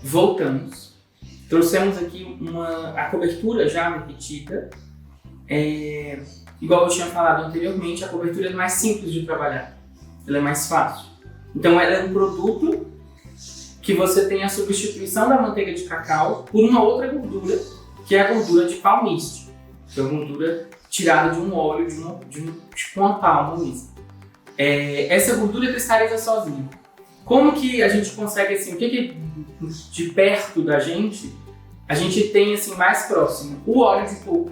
Voltamos. Trouxemos aqui a cobertura já derretida. Igual eu tinha falado anteriormente, a cobertura é mais simples de trabalhar. Ela é mais fácil. Então ela é um produto que você tem a substituição da manteiga de cacau por uma outra gordura, que é a gordura de palmiste, que é a gordura tirada de um óleo, tipo uma palma mesmo. Essa gordura cristaliza sozinha. Como que a gente consegue, assim, o que de perto da gente, a gente tem assim mais próximo? O óleo de coco.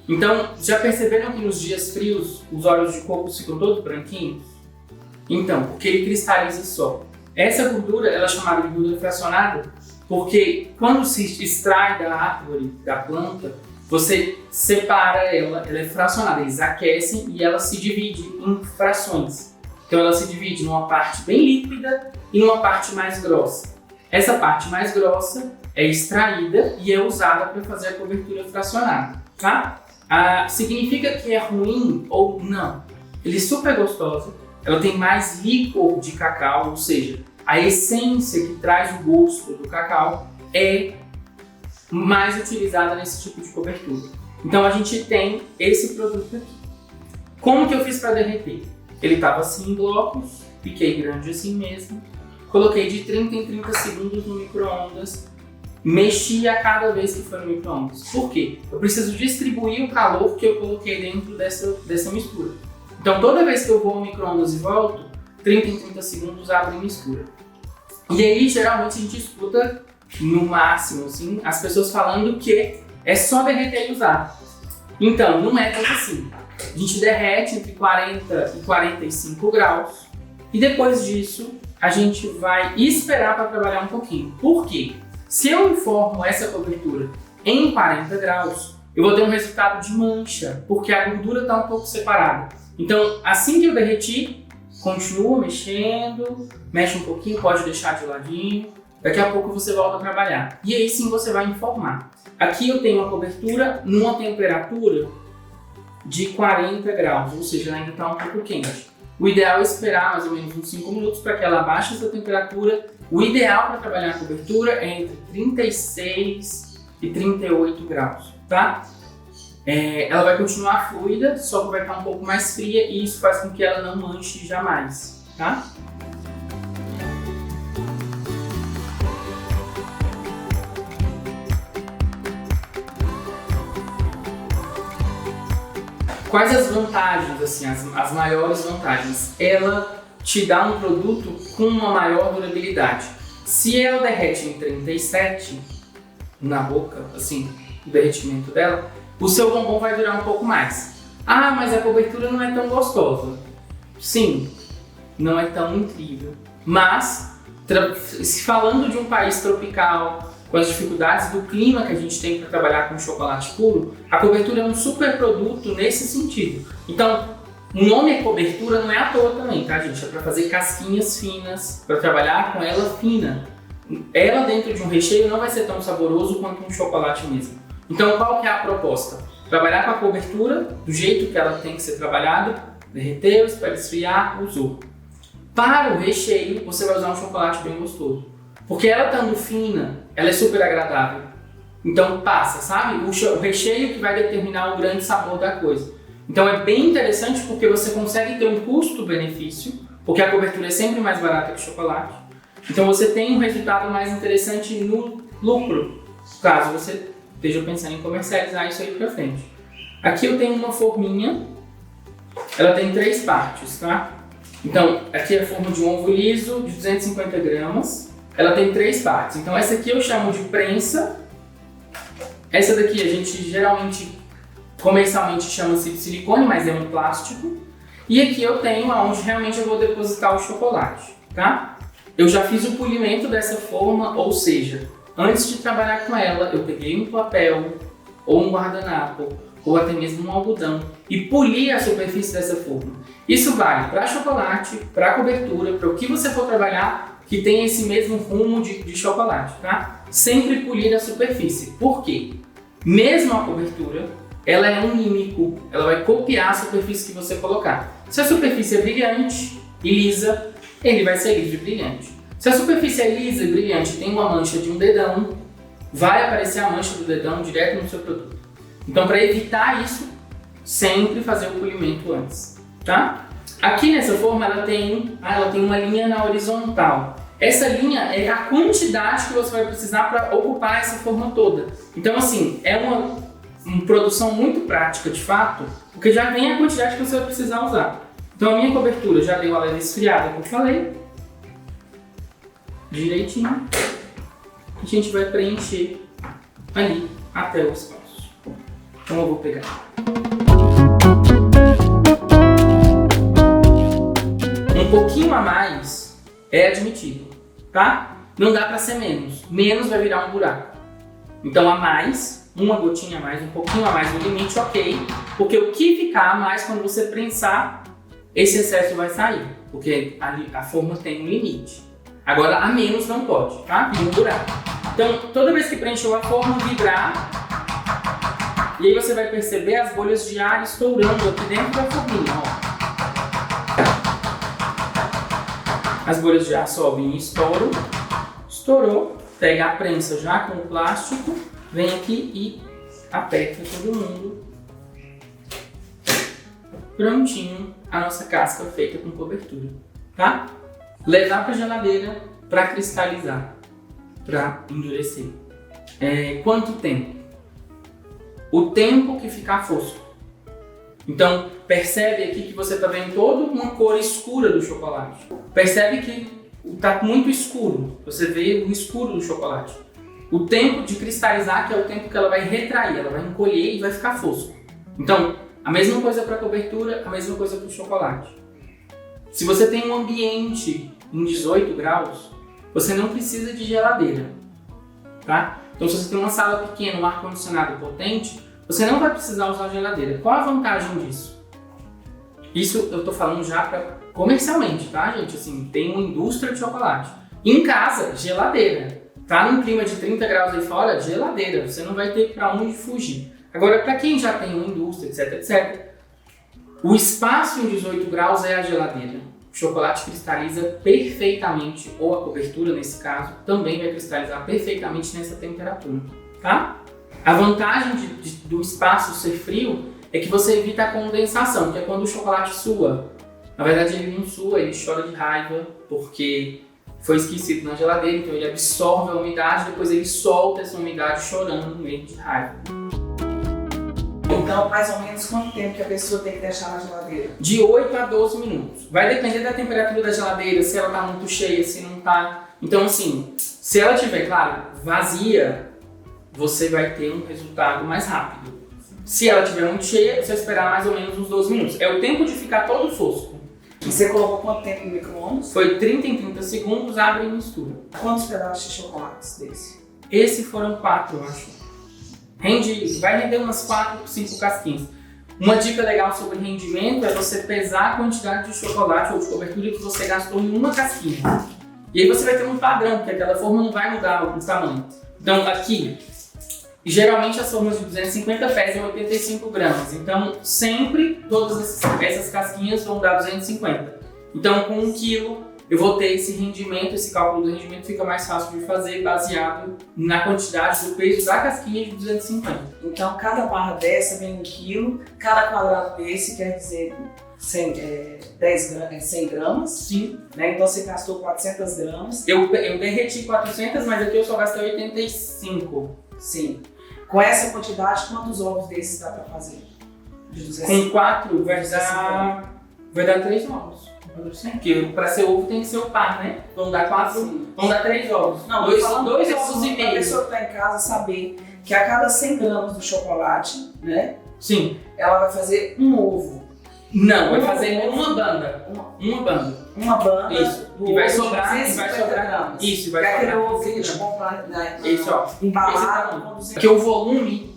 Então, já perceberam que nos dias frios os óleos de coco ficam todos branquinhos? Então, porque ele cristaliza só. Essa gordura ela é chamada de gordura fracionada porque quando se extrai da árvore, da planta, você separa ela é fracionada, eles aquecem e ela se divide em frações. Então ela se divide numa parte bem líquida e numa parte mais grossa. Essa parte mais grossa é extraída e é usada para fazer a cobertura fracionada, tá? Significa que é ruim ou não? Ele é super gostoso, ela tem mais licor de cacau, ou seja, a essência que traz o gosto do cacau é mais utilizada nesse tipo de cobertura. Então a gente tem esse produto aqui. Como que eu fiz para derreter? Ele estava assim em blocos, piquei grande assim mesmo, coloquei de 30 em 30 segundos no micro-ondas, mexi a cada vez que for no micro-ondas. Por quê? Eu preciso distribuir o calor que eu coloquei dentro dessa mistura. Então toda vez que eu vou ao micro-ondas e volto, 30 em 30 segundos abre e mistura. E aí geralmente a gente escuta no máximo assim, as pessoas falando que é só derreter e usar. Então não é tanto assim. A gente derrete entre 40 e 45 graus e depois disso a gente vai esperar para trabalhar um pouquinho. Por quê? Se eu informo essa cobertura em 40 graus, eu vou ter um resultado de mancha, porque a gordura está um pouco separada. Então, assim que eu derreti, continua mexendo, mexe um pouquinho, pode deixar de ladinho, daqui a pouco você volta a trabalhar. E aí sim você vai informar. Aqui eu tenho uma cobertura numa temperatura de 40 graus, ou seja, ainda está um pouco quente. O ideal é esperar mais ou menos uns 5 minutos para que ela abaixe essa temperatura. O ideal para trabalhar a cobertura é entre 36 e 38 graus, tá? Ela vai continuar fluida, só que vai estar um pouco mais fria e isso faz com que ela não manche jamais, tá? Quais as vantagens, assim, as maiores vantagens? Ela te dá um produto com uma maior durabilidade. Se ela derrete em 37 na boca, assim, o derretimento dela, o seu bombom vai durar um pouco mais. Ah, mas a cobertura não é tão gostosa. Sim, não é tão incrível. Mas, falando de um país tropical, com as dificuldades do clima que a gente tem para trabalhar com chocolate puro, a cobertura é um super produto nesse sentido. Então, o nome é cobertura não é à toa também, tá, gente? É para fazer casquinhas finas, para trabalhar com ela fina. Ela dentro de um recheio não vai ser tão saboroso quanto um chocolate mesmo. Então, qual que é a proposta? Trabalhar com a cobertura do jeito que ela tem que ser trabalhada, derreteu, espera esfriar, usou. Para o recheio, você vai usar um chocolate bem gostoso. Porque ela estando fina, ela é super agradável. Então passa, sabe? O recheio que vai determinar o grande sabor da coisa. Então é bem interessante porque você consegue ter um custo-benefício, porque a cobertura é sempre mais barata que o chocolate. Então você tem um resultado mais interessante no lucro, caso você esteja pensando em comercializar isso aí pra frente. Aqui eu tenho uma forminha, ela tem 3 partes, tá? Então aqui é a forma de um ovo liso de 250 gramas. Ela tem 3 partes. Então essa aqui eu chamo de prensa. Essa daqui a gente geralmente, comercialmente chama-se de silicone, mas é um plástico. E aqui eu tenho onde realmente eu vou depositar o chocolate, tá? Eu já fiz o polimento dessa forma, ou seja, antes de trabalhar com ela, eu peguei um papel, ou um guardanapo, ou até mesmo um algodão e poli a superfície dessa forma. Isso vale para chocolate, para cobertura, para o que você for trabalhar, que tem esse mesmo rumo de chocolate, tá? Sempre polir a superfície. Por quê? Mesmo a cobertura, ela é um mímico, ela vai copiar a superfície que você colocar. Se a superfície é brilhante e lisa, ele vai seguir de brilhante. Se a superfície é lisa e brilhante, tem uma mancha de um dedão, vai aparecer a mancha do dedão direto no seu produto. Então, para evitar isso, sempre fazer o polimento antes, tá? Aqui nessa forma ela tem uma linha na horizontal. Essa linha é a quantidade que você vai precisar para ocupar essa forma toda. Então, assim, é uma produção muito prática de fato, porque já vem a quantidade que você vai precisar usar. Então, a minha cobertura já deu a leve esfriada, como eu falei, direitinho. A gente vai preencher ali até o espaço. Então, eu vou pegar. Um pouquinho a mais é admitido, tá? Não dá para ser menos. Menos vai virar um buraco. Então a mais, uma gotinha a mais, um pouquinho a mais no limite, ok. Porque o que ficar a mais quando você prensar, esse excesso vai sair. Porque a forma tem um limite. Agora a menos não pode, tá? Vira um buraco. Então toda vez que preencheu a forma, vibrar. E aí você vai perceber as bolhas de ar estourando aqui dentro da forminha, ó. As bolhas de ar sobem e estouram. Estourou, pega a prensa já com o plástico, vem aqui e aperta todo mundo. Prontinho a nossa casca feita com cobertura, tá? Levar para a geladeira para cristalizar, para endurecer. Quanto tempo? O tempo que ficar fosco. Então, percebe aqui que você está vendo toda uma cor escura do chocolate. Percebe que está muito escuro. Você vê o escuro do chocolate. O tempo de cristalizar, que é o tempo que ela vai retrair, ela vai encolher e vai ficar fosco. Então, a mesma coisa para a cobertura, a mesma coisa para o chocolate. Se você tem um ambiente em 18 graus, você não precisa de geladeira, tá? Então, se você tem uma sala pequena, um ar-condicionado potente, você não vai precisar usar geladeira. Qual a vantagem disso? Isso eu estou falando já comercialmente, tá, gente? Assim, tem uma indústria de chocolate. Em casa, geladeira. Tá num clima de 30 graus aí fora, geladeira. Você não vai ter para onde fugir. Agora, para quem já tem uma indústria, etc, etc, o espaço em 18 graus é a geladeira. O chocolate cristaliza perfeitamente, ou a cobertura, nesse caso, também vai cristalizar perfeitamente nessa temperatura, tá? A vantagem do espaço ser frio é que você evita a condensação, que é quando o chocolate sua. Na verdade, ele não sua, ele chora de raiva, porque foi esquecido na geladeira, então ele absorve a umidade, depois ele solta essa umidade chorando no meio de raiva. Então, mais ou menos quanto tempo que a pessoa tem que deixar na geladeira? De 8 a 12 minutos. Vai depender da temperatura da geladeira, se ela está muito cheia, se não está. Então, assim, se ela estiver, claro, vazia, você vai ter um resultado mais rápido. Se ela estiver muito cheia, você vai esperar mais ou menos uns 12 minutos. É o tempo de ficar todo fosco. E você colocou quanto tempo no micro-ondas? Foi 30 em 30 segundos, abre e mistura. Quantos pedaços de chocolates desse? Esse foram 4, eu acho. Vai render umas 4, 5 casquinhas. Uma dica legal sobre rendimento é você pesar a quantidade de chocolate ou de cobertura que você gastou em uma casquinha. E aí você vai ter um padrão, porque aquela forma não vai mudar o tamanho. Então aqui, geralmente as formas de 250 pesam 85 gramas. Então sempre todas essas casquinhas vão dar 250. Então com 1 quilo eu vou ter esse rendimento, esse cálculo do rendimento fica mais fácil de fazer baseado na quantidade do peso da casquinha de 250. Então cada barra dessa vem 1 quilo, cada quadrado desse quer dizer 100 gramas. Sim. Né? Então você gastou 400 gramas. Eu derreti 400, mas aqui eu só gastei 85. Sim. Com essa quantidade, quantos ovos desses dá para fazer? De 250? Com 4 vai dar 3 ovos. Porque para ser ovo tem que ser o par, né? Vão dar 4, vão dar 3 ovos. Não, dois ovos e meio. A pessoa que está em casa saber que a cada 100 gramas do chocolate, né? Sim. Ela vai fazer um ovo. Não, vai fazer uma banda. Uma banda. Isso. E vai sobrar. Gramas. Isso, vai que sobrar. É aquele ovo que a gente compra, né? Isso, ó. Embalado. Porque o volume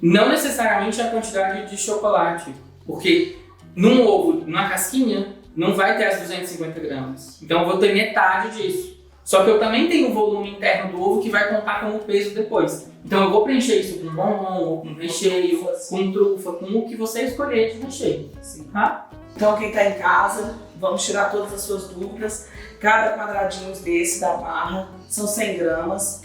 não necessariamente é a quantidade de chocolate. Porque num ovo, numa casquinha, não vai ter as 250 gramas. Então eu vou ter metade disso. Só que eu também tenho o volume interno do ovo que vai contar como peso depois. Então eu vou preencher isso com bombom, ou com recheio, com trufa, com o que você escolher de recheio. Sim. Tá? Então quem está em casa, vamos tirar todas as suas dúvidas. Cada quadradinho desse da barra são 100 gramas.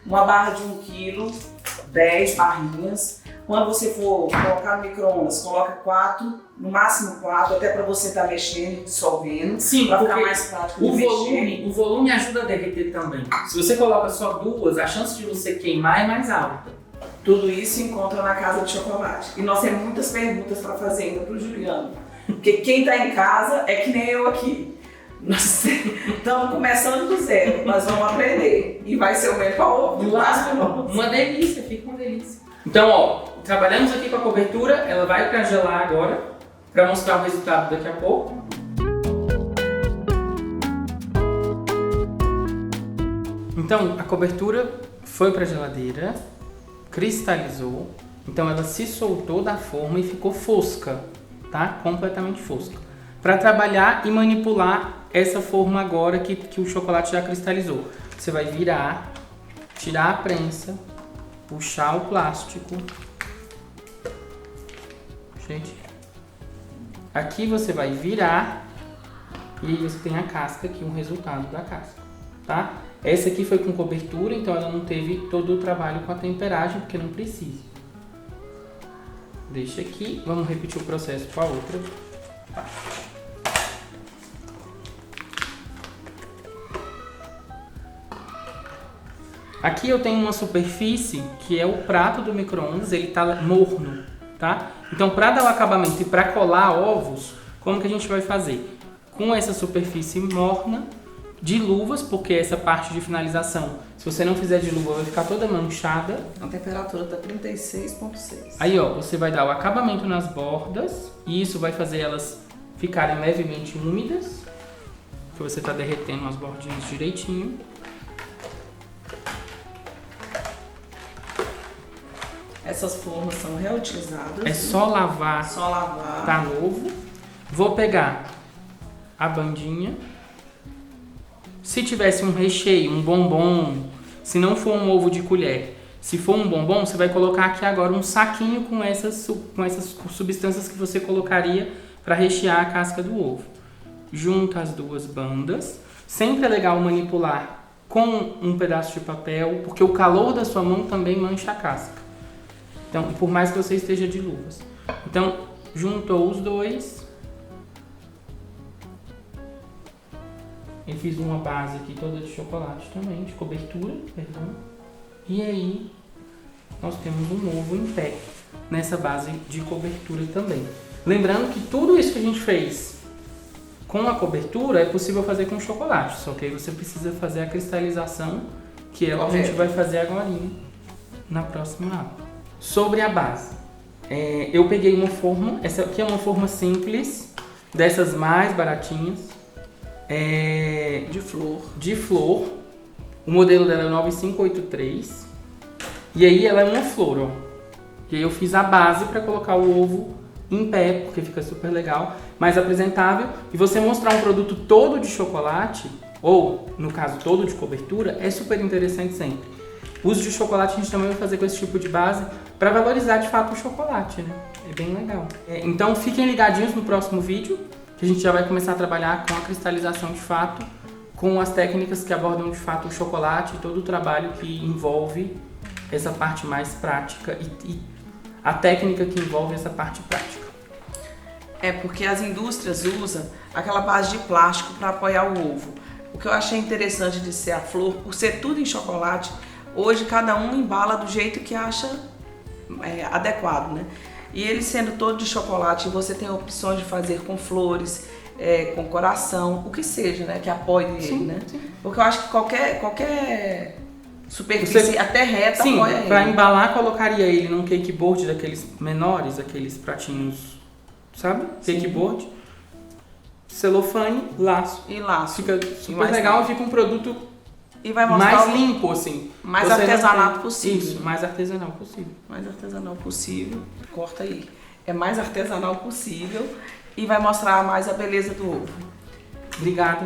Uma barra de 1 quilo, 10 barrinhas. Quando você for colocar no micro-ondas, coloca 4, no máximo 4, até para você estar mexendo e dissolvendo. Sim, para porque ficar mais prático de o volume ajuda a derreter também. Se você coloca só 2, a chance de você queimar é mais alta. Tudo isso encontra na Casa de Chocolate. E nós temos muitas perguntas para fazer ainda para o Juliano. Porque quem está em casa é que nem eu aqui. Nós estamos começando do zero, nós vamos aprender. E vai ser o melhor. Uma delícia, fica uma delícia. Então, ó, trabalhamos aqui com a cobertura, ela vai para gelar agora, para mostrar o resultado daqui a pouco. Então, a cobertura foi para a geladeira, cristalizou, então ela se soltou da forma e ficou fosca, tá? Completamente fosca. Para trabalhar e manipular essa forma agora que o chocolate já cristalizou. Você vai virar, tirar a prensa, puxar o plástico. Gente, aqui você vai virar e aí você tem a casca aqui, um resultado da casca, tá? Essa aqui foi com cobertura, então ela não teve todo o trabalho com a temperagem, porque não precisa. Deixa aqui, vamos repetir o processo com a outra. Tá. Aqui eu tenho uma superfície que é o prato do micro-ondas, ele tá morno, tá? Então, para dar o acabamento e para colar ovos, como que a gente vai fazer? Com essa superfície morna, de luvas, porque essa parte de finalização, se você não fizer de luva, vai ficar toda manchada. A temperatura tá 36,6. Aí, ó, você vai dar o acabamento nas bordas e isso vai fazer elas ficarem levemente úmidas, que você tá derretendo as bordinhas direitinho. Essas formas são reutilizadas. É só lavar. Só lavar. Tá novo. Vou pegar a bandinha. Se tivesse um recheio, um bombom, se não for um ovo de colher, se for um bombom, você vai colocar aqui agora um saquinho com essas substâncias que você colocaria para rechear a casca do ovo. Junta as duas bandas. Sempre é legal manipular com um pedaço de papel, porque o calor da sua mão também mancha a casca. Então, por mais que você esteja de luvas. Então, juntou os dois. Eu fiz uma base aqui toda de chocolate também, de cobertura, perdão. E aí, nós temos um ovo em pé nessa base de cobertura também. Lembrando que tudo isso que a gente fez com a cobertura é possível fazer com chocolate, só que aí você precisa fazer a cristalização, que é o que a gente vai fazer agora na próxima aula. Sobre a base, eu peguei uma forma, essa aqui é uma forma simples, dessas mais baratinhas, de flor. O modelo dela é 9583 e aí ela é uma flor, ó. E aí eu fiz a base para colocar o ovo em pé, porque fica super legal, mais apresentável. E você mostrar um produto todo de chocolate, ou no caso todo de cobertura, é super interessante sempre. O uso de chocolate a gente também vai fazer com esse tipo de base para valorizar de fato o chocolate, né? É bem legal. Então fiquem ligadinhos no próximo vídeo, que a gente já vai começar a trabalhar com a cristalização de fato, com as técnicas que abordam de fato o chocolate e todo o trabalho que envolve essa parte mais prática e a técnica que envolve essa parte prática. É porque as indústrias usam aquela base de plástico para apoiar o ovo. O que eu achei interessante de ser a flor, por ser tudo em chocolate, hoje cada um embala do jeito que acha adequado, né? E ele sendo todo de chocolate, você tem opções de fazer com flores, com coração, o que seja, né? Que apoie ele, né? Sim. Porque eu acho que qualquer superfície até reta apoia ele. Para embalar, colocaria ele num cake board daqueles menores, aqueles pratinhos, sabe? Cake board, celofane, laço. E laço. Fica super legal, fica um produto e vai mostrar mais limpo, assim. Mais artesanal possível. Isso, mais artesanal possível. Mais artesanal possível. Corta aí. É mais artesanal possível e vai mostrar mais a beleza do ovo. Obrigada.